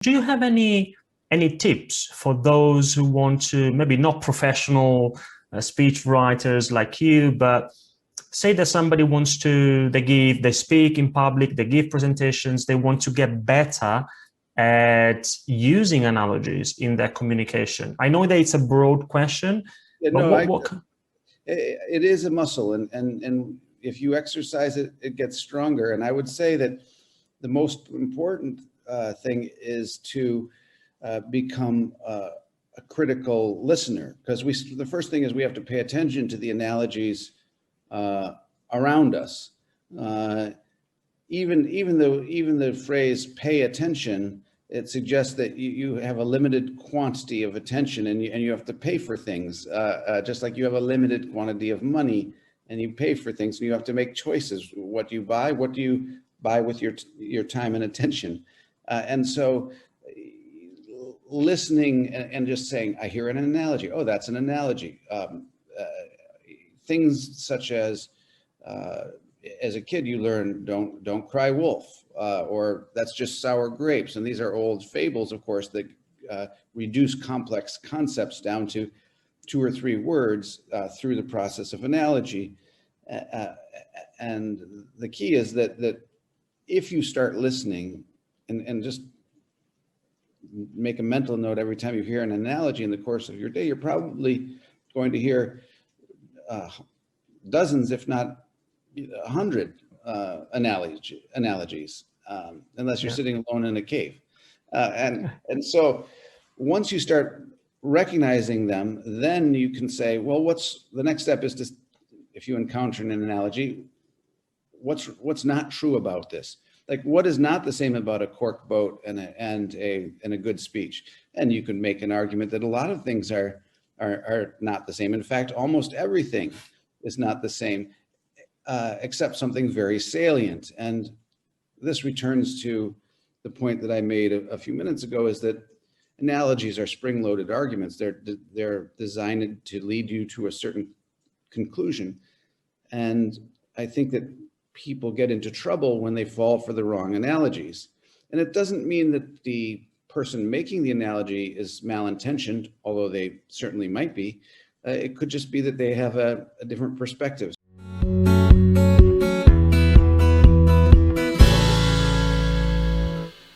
Do you have any tips for those who want to, maybe not professional speech writers like you, but say that somebody wants to, they speak in public, they give presentations, they want to get better at using analogies in their communication? I know that it's a broad question, Yeah, but no, it is a muscle, and if you exercise it, it gets stronger. And I would say that the most important thing is to become a critical listener, because the first thing is we have to pay attention to the analogies around us. Even the phrase "pay attention," it suggests that you have a limited quantity of attention, and you have to pay for things, just like you have a limited quantity of money and you pay for things, and you have to make choices. What do you buy? What do you buy with your time and attention? And so listening and just saying, I hear an analogy. Oh, that's an analogy. Things such as a kid, you learn don't cry wolf, or that's just sour grapes. And these are old fables, of course, that reduce complex concepts down to 2 or 3 words through the process of analogy. And the key is that if you start listening and just make a mental note every time you hear an analogy in the course of your day, you're probably going to hear dozens, if not 100 analogies, unless you're sitting alone in a cave. And so once you start recognizing them, then you can say, well, what's the next step is to, if you encounter an analogy, what's not true about this? Like, what is not the same about a cork boat and a good speech? And you can make an argument that a lot of things are not the same. In fact, almost everything is not the same, except something very salient. And this returns to the point that I made a few minutes ago, is that analogies are spring-loaded arguments. They're designed to lead you to a certain conclusion. And I think that people get into trouble when they fall for the wrong analogies. And it doesn't mean that the person making the analogy is malintentioned, although they certainly might be. It could just be that they have a different perspective.